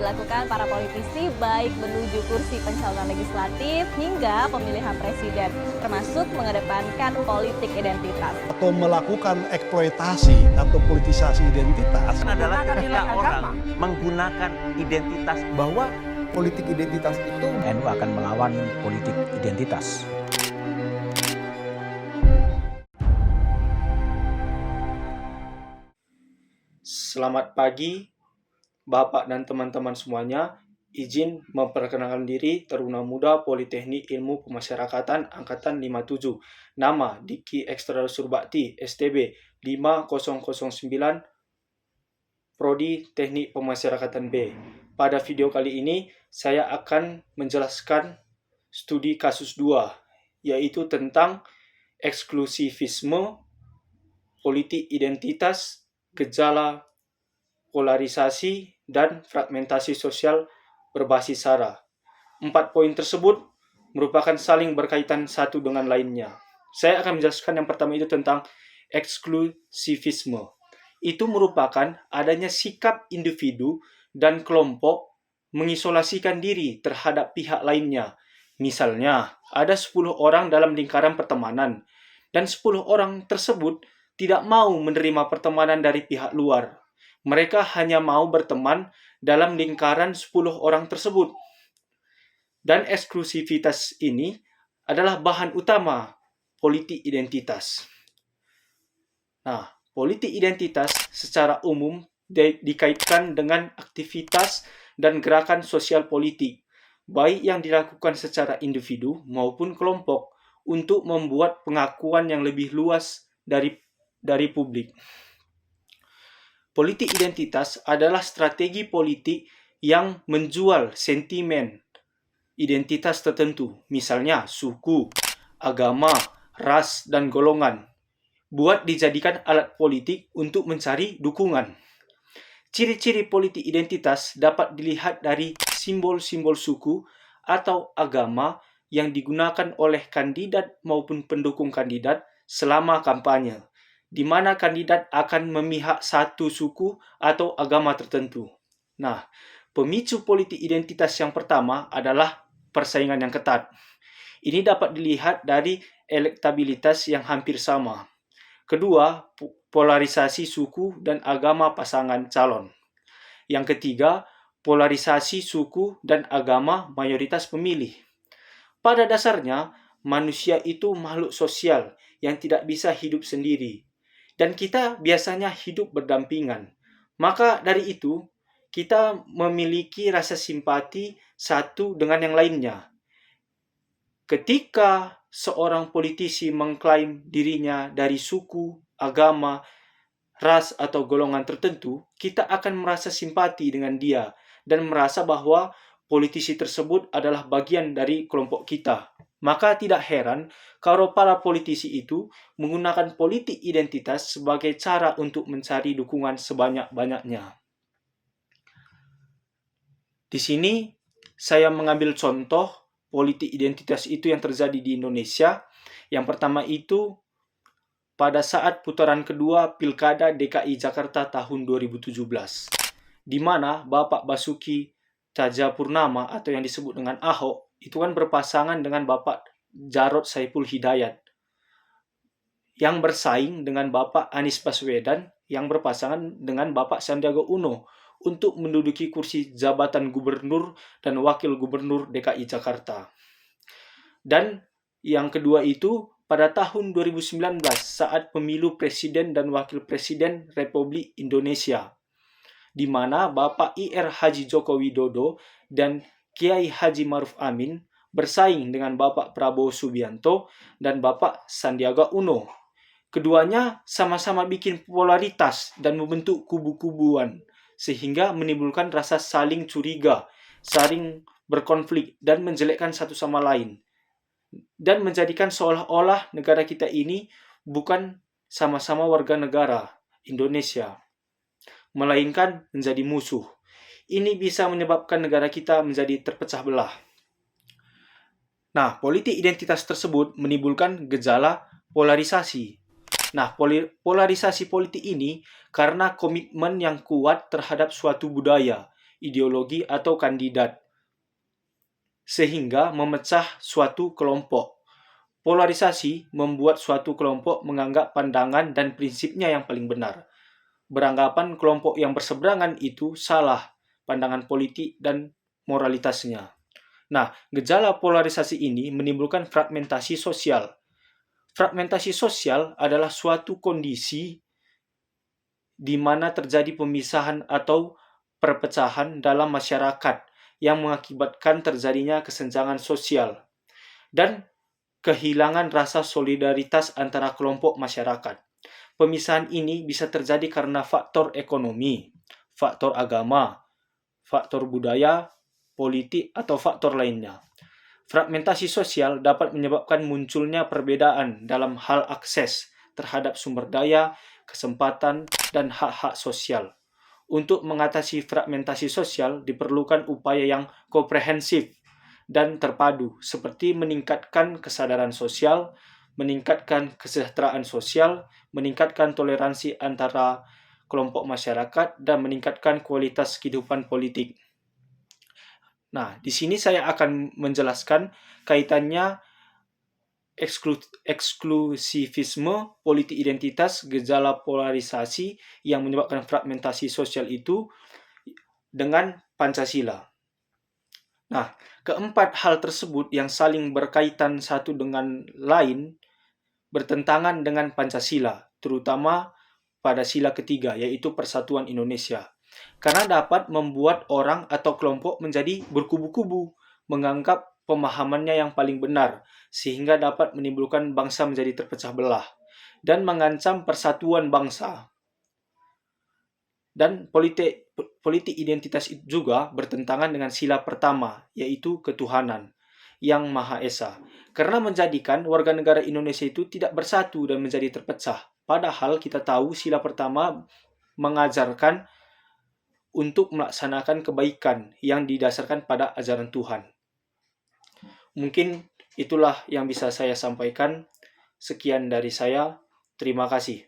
dilakukan para politisi baik menuju kursi pencalonan legislatif hingga pemilihan presiden, termasuk mengedepankan politik identitas. Atau melakukan eksploitasi atau politisasi identitas adalah ketika orang menggunakan identitas bahwa politik identitas itu NU akan melawan politik identitas. Selamat pagi, Bapak dan teman-teman semuanya. Izin memperkenalkan diri, Taruna Muda Politeknik Ilmu Pemasyarakatan Angkatan 57. Nama Diki Ekstra Surbakti, STB 5009, Prodi Teknik Pemasyarakatan B. Pada video kali ini, saya akan menjelaskan studi kasus 2, yaitu tentang eksklusivisme, politik identitas, gejala polarisasi, dan fragmentasi sosial berbasis SARA. 4 poin tersebut merupakan saling berkaitan satu dengan lainnya. Saya akan menjelaskan yang pertama itu tentang eksklusivisme. Itu merupakan adanya sikap individu dan kelompok mengisolasikan diri terhadap pihak lainnya. Misalnya, ada 10 orang dalam lingkaran pertemanan, dan 10 orang tersebut tidak mau menerima pertemanan dari pihak luar. Mereka hanya mau berteman dalam lingkaran 10 orang tersebut. Dan eksklusivitas ini adalah bahan utama politik identitas. Nah, politik identitas secara umum dikaitkan dengan aktivitas dan gerakan sosial politik, baik yang dilakukan secara individu maupun kelompok, untuk membuat pengakuan yang lebih luas dari publik. Politik identitas adalah strategi politik yang menjual sentimen identitas tertentu, misalnya suku, agama, ras, dan golongan, buat dijadikan alat politik untuk mencari dukungan. Ciri-ciri politik identitas dapat dilihat dari simbol-simbol suku atau agama yang digunakan oleh kandidat maupun pendukung kandidat selama kampanye, di mana kandidat akan memihak satu suku atau agama tertentu. Nah, pemicu politik identitas yang pertama adalah persaingan yang ketat. Ini dapat dilihat dari elektabilitas yang hampir sama. Kedua, polarisasi suku dan agama pasangan calon. Yang ketiga, polarisasi suku dan agama mayoritas pemilih. Pada dasarnya, manusia itu makhluk sosial yang tidak bisa hidup sendiri. Dan kita biasanya hidup berdampingan. Maka dari itu, kita memiliki rasa simpati satu dengan yang lainnya. Ketika seorang politisi mengklaim dirinya dari suku, agama, ras, atau golongan tertentu, kita akan merasa simpati dengan dia dan merasa bahwa politisi tersebut adalah bagian dari kelompok kita. Maka tidak heran kalau para politisi itu menggunakan politik identitas sebagai cara untuk mencari dukungan sebanyak-banyaknya. Di sini saya mengambil contoh politik identitas itu yang terjadi di Indonesia. Yang pertama itu pada saat putaran kedua Pilkada DKI Jakarta tahun 2017, di mana Bapak Basuki Cahayapurnama atau yang disebut dengan Ahok itu kan berpasangan dengan Bapak Jarod Saiful Hidayat yang bersaing dengan Bapak Anies Baswedan yang berpasangan dengan Bapak Sandiaga Uno untuk menduduki kursi jabatan gubernur dan wakil gubernur DKI Jakarta. Dan yang kedua itu pada tahun 2019 saat pemilu presiden dan wakil presiden Republik Indonesia, di mana Bapak IR Haji Joko Widodo dan Kiai Haji Maruf Amin bersaing dengan Bapak Prabowo Subianto dan Bapak Sandiaga Uno. Keduanya sama-sama bikin polaritas dan membentuk kubu-kubuan, sehingga menimbulkan rasa saling curiga, saling berkonflik, dan menjelekkan satu sama lain. Dan menjadikan seolah-olah negara kita ini bukan sama-sama warga negara Indonesia, melainkan menjadi musuh. Ini bisa menyebabkan negara kita menjadi terpecah belah. Nah, politik identitas tersebut menimbulkan gejala polarisasi. Nah, polarisasi politik ini karena komitmen yang kuat terhadap suatu budaya ideologi, atau kandidat, sehingga memecah suatu kelompok. Polarisasi membuat suatu kelompok menganggap pandangan dan prinsipnya yang paling benar. Beranggapan kelompok yang berseberangan itu salah pandangan politik dan moralitasnya. Nah, gejala polarisasi ini menimbulkan fragmentasi sosial. Fragmentasi sosial adalah suatu kondisi di mana terjadi pemisahan atau perpecahan dalam masyarakat yang mengakibatkan terjadinya kesenjangan sosial dan kehilangan rasa solidaritas antara kelompok masyarakat. Pemisahan ini bisa terjadi karena faktor ekonomi, faktor agama, faktor budaya, politik, atau faktor lainnya. Fragmentasi sosial dapat menyebabkan munculnya perbedaan dalam hal akses terhadap sumber daya, kesempatan, dan hak-hak sosial. Untuk mengatasi fragmentasi sosial diperlukan upaya yang komprehensif dan terpadu, seperti meningkatkan kesadaran sosial, meningkatkan kesejahteraan sosial, meningkatkan toleransi antara kelompok masyarakat, dan meningkatkan kualitas kehidupan politik. Nah, di sini saya akan menjelaskan kaitannya eksklusivisme, politik identitas, gejala polarisasi yang menyebabkan fragmentasi sosial itu dengan Pancasila. Nah, keempat hal tersebut yang saling berkaitan satu dengan lain bertentangan dengan Pancasila, terutama pada sila ketiga, yaitu Persatuan Indonesia. Karena dapat membuat orang atau kelompok menjadi berkubu-kubu, menganggap pemahamannya yang paling benar, sehingga dapat menimbulkan bangsa menjadi terpecah belah, dan mengancam persatuan bangsa. Dan politik identitas itu juga bertentangan dengan sila pertama, yaitu ketuhanan yang Maha Esa. Karena menjadikan warga negara Indonesia itu tidak bersatu dan menjadi terpecah. Padahal kita tahu sila pertama mengajarkan untuk melaksanakan kebaikan yang didasarkan pada ajaran Tuhan. Mungkin itulah yang bisa saya sampaikan. Sekian dari saya. Terima kasih.